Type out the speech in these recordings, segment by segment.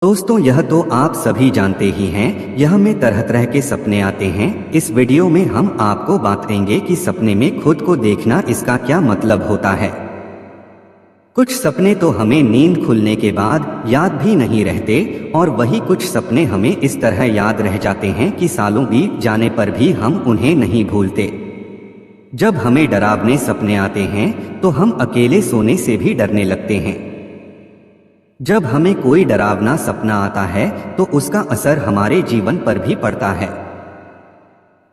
दोस्तों, यह तो आप सभी जानते ही हैं, यह में तरह तरह के सपने आते हैं। इस वीडियो में हम आपको बताएंगे कि सपने में खुद को देखना इसका क्या मतलब होता है। कुछ सपने तो हमें नींद खुलने के बाद याद भी नहीं रहते और वही कुछ सपने हमें इस तरह याद रह जाते हैं कि सालों बीत जाने पर भी हम उन्हें नहीं भूलते। जब हमें डरावने सपने आते हैं तो हम अकेले सोने से भी डरने लगते हैं। जब हमें कोई डरावना सपना आता है तो उसका असर हमारे जीवन पर भी पड़ता है।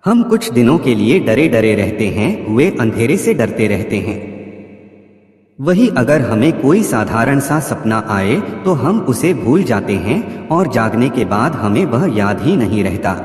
हम कुछ दिनों के लिए डरे डरे रहते हैं, वे अंधेरे से डरते रहते हैं। वही अगर हमें कोई साधारण सा सपना आए तो हम उसे भूल जाते हैं और जागने के बाद हमें वह याद ही नहीं रहता।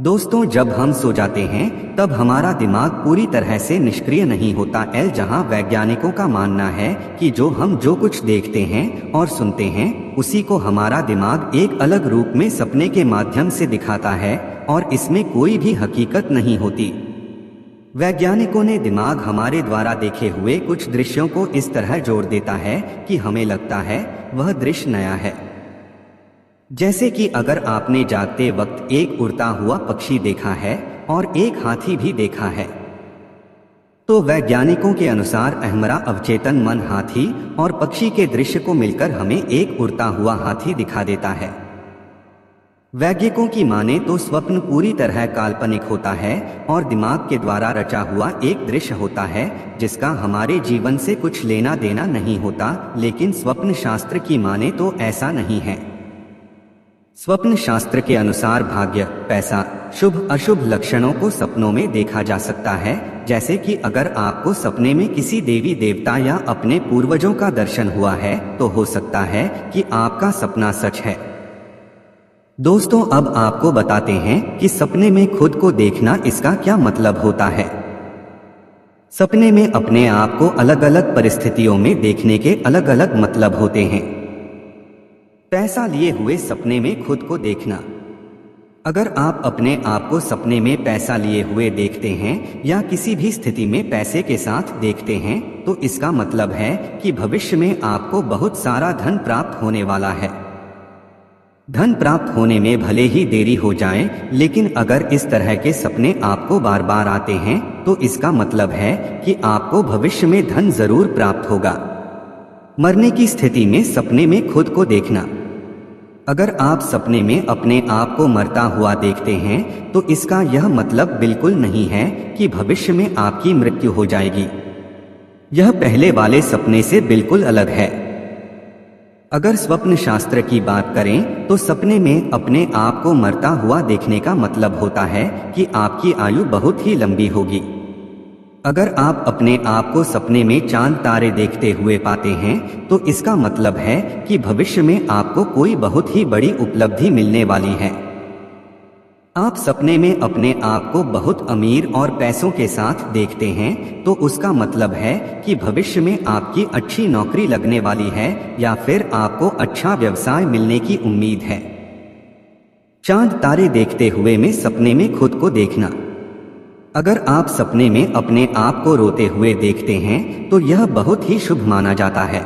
दोस्तों, जब हम सो जाते हैं तब हमारा दिमाग पूरी तरह से निष्क्रिय नहीं होता जहां वैज्ञानिकों का मानना है कि जो कुछ देखते हैं और सुनते हैं उसी को हमारा दिमाग एक अलग रूप में सपने के माध्यम से दिखाता है और इसमें कोई भी हकीकत नहीं होती। वैज्ञानिकों ने दिमाग हमारे द्वारा देखे हुए कुछ दृश्यों को इस तरह जोड़ देता है कि हमें लगता है वह दृश्य नया है। जैसे कि अगर आपने जागते वक्त एक उड़ता हुआ पक्षी देखा है और एक हाथी भी देखा है, तो वैज्ञानिकों के अनुसार हमारा अवचेतन मन हाथी और पक्षी के दृश्य को मिलकर हमें एक उड़ता हुआ हाथी दिखा देता है। वैज्ञानिकों की माने तो स्वप्न पूरी तरह काल्पनिक होता है और दिमाग के द्वारा रचा हुआ एक दृश्य होता है जिसका हमारे जीवन से कुछ लेना देना नहीं होता। लेकिन स्वप्न शास्त्र की माने तो ऐसा नहीं है। स्वप्न शास्त्र के अनुसार भाग्य, पैसा, शुभ अशुभ लक्षणों को सपनों में देखा जा सकता है। जैसे कि अगर आपको सपने में किसी देवी देवता या अपने पूर्वजों का दर्शन हुआ है तो हो सकता है कि आपका सपना सच है। दोस्तों, अब आपको बताते हैं कि सपने में खुद को देखना इसका क्या मतलब होता है। सपने में अपने आप को अलग अलग परिस्थितियों में देखने के अलग अलग मतलब होते हैं। पैसा लिए हुए सपने में खुद को देखना। अगर आप अपने आप को सपने में पैसा लिए हुए देखते हैं या किसी भी स्थिति में पैसे के साथ देखते हैं तो इसका मतलब है कि भविष्य में आपको बहुत सारा धन प्राप्त होने वाला है। धन प्राप्त होने में भले ही देरी हो जाए, लेकिन अगर इस तरह के सपने आपको बार बार आते हैं तो इसका मतलब है कि आपको भविष्य में धन जरूर प्राप्त होगा। मरने की स्थिति में सपने में खुद को देखना। अगर आप सपने में अपने आप को मरता हुआ देखते हैं तो इसका यह मतलब बिल्कुल नहीं है कि भविष्य में आपकी मृत्यु हो जाएगी। यह पहले वाले सपने से बिल्कुल अलग है। अगर स्वप्न शास्त्र की बात करें तो सपने में अपने आप को मरता हुआ देखने का मतलब होता है कि आपकी आयु बहुत ही लंबी होगी। अगर आप अपने आप को सपने में चांद तारे देखते हुए पाते हैं तो इसका मतलब है कि भविष्य में आपको कोई बहुत ही बड़ी उपलब्धि मिलने वाली है। आप सपने में अपने आप को बहुत अमीर और पैसों के साथ देखते हैं तो उसका मतलब है कि भविष्य में आपकी अच्छी नौकरी लगने वाली है या फिर आपको अच्छा व्यवसाय मिलने की उम्मीद है। चांद तारे देखते हुए में सपने में खुद को देखना। अगर आप सपने में अपने आप को रोते हुए देखते हैं तो यह बहुत ही शुभ माना जाता है।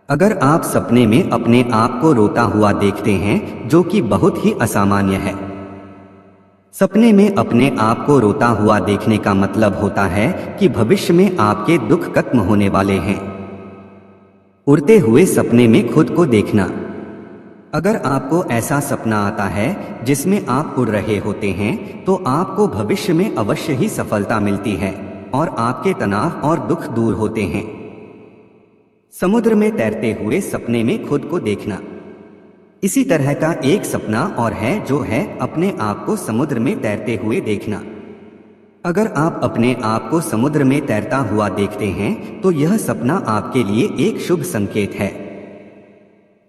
अगर आप सपने में अपने आप को रोता हुआ देखते हैं जो कि बहुत ही असामान्य है। सपने में अपने आप को रोता हुआ देखने का मतलब होता है कि भविष्य में आपके दुख खत्म होने वाले हैं। उड़ते हुए सपने में खुद को देखना। अगर आपको ऐसा सपना आता है जिसमें आप उड़ रहे होते हैं तो आपको भविष्य में अवश्य ही सफलता मिलती है और आपके तनाव और दुख दूर होते हैं। समुद्र में तैरते हुए सपने में खुद को देखना। इसी तरह का एक सपना और है जो है अपने आप को समुद्र में तैरते हुए देखना। अगर आप अपने आप को समुद्र में तैरता हुआ देखते हैं तो यह सपना आपके लिए एक शुभ संकेत है।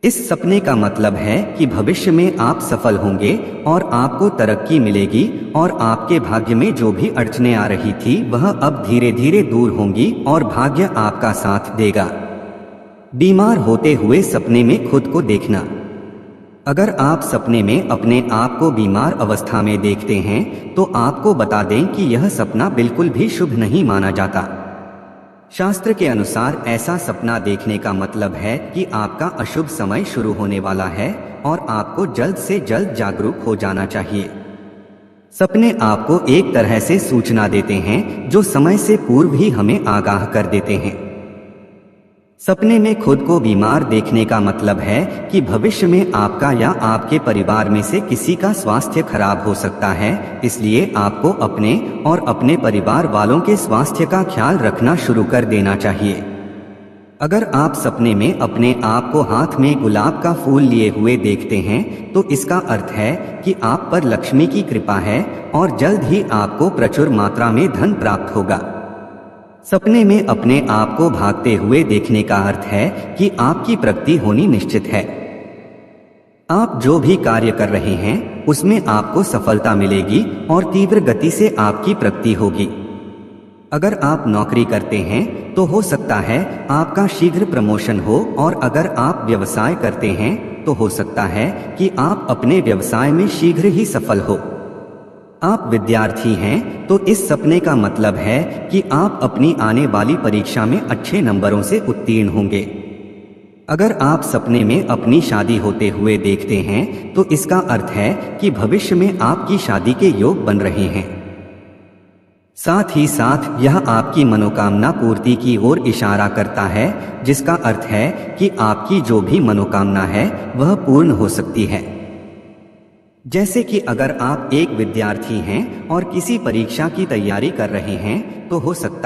इस सपने का मतलब है कि भविष्य में आप सफल होंगे और आपको तरक्की मिलेगी और आपके भाग्य में जो भी अड़चनें आ रही थी वह अब धीरे धीरे दूर होंगी और भाग्य आपका साथ देगा। बीमार होते हुए सपने में खुद को देखना। अगर आप सपने में अपने आप को बीमार अवस्था में देखते हैं तो आपको बता दें कि यह सपना बिल्कुल भी शुभ नहीं माना जाता। शास्त्र के अनुसार ऐसा सपना देखने का मतलब है कि आपका अशुभ समय शुरू होने वाला है और आपको जल्द से जल्द जागरूक हो जाना चाहिए। सपने आपको एक तरह से सूचना देते हैं जो समय से पूर्व ही हमें आगाह कर देते हैं। सपने में खुद को बीमार देखने का मतलब है कि भविष्य में आपका या आपके परिवार में से किसी का स्वास्थ्य खराब हो सकता है, इसलिए आपको अपने और अपने परिवार वालों के स्वास्थ्य का ख्याल रखना शुरू कर देना चाहिए। अगर आप सपने में अपने आप को हाथ में गुलाब का फूल लिए हुए देखते हैं तो इसका अर्थ है कि आप पर लक्ष्मी की कृपा है और जल्द ही आपको प्रचुर मात्रा में धन प्राप्त होगा। सपने में अपने आप को भागते हुए देखने का अर्थ है कि आपकी प्रगति होनी निश्चित है। आप जो भी कार्य कर रहे हैं उसमें आपको सफलता मिलेगी और तीव्र गति से आपकी प्रगति होगी। अगर आप नौकरी करते हैं तो हो सकता है आपका शीघ्र प्रमोशन हो, और अगर आप व्यवसाय करते हैं तो हो सकता है कि आप अपने व्यवसाय में शीघ्र ही सफल हो। आप विद्यार्थी हैं तो इस सपने का मतलब है कि आप अपनी आने वाली परीक्षा में अच्छे नंबरों से उत्तीर्ण होंगे। अगर आप सपने में अपनी शादी होते हुए देखते हैं तो इसका अर्थ है कि भविष्य में आपकी शादी के योग बन रहे हैं। साथ ही साथ यह आपकी मनोकामना पूर्ति की ओर इशारा करता है, जिसका अर्थ है कि आपकी जो भी मनोकामना है वह पूर्ण हो सकती है। जैसे कि अगर आप एक विद्यार्थी हैं और किसी परीक्षा की तैयारी कर रहे हैं तो हो सकता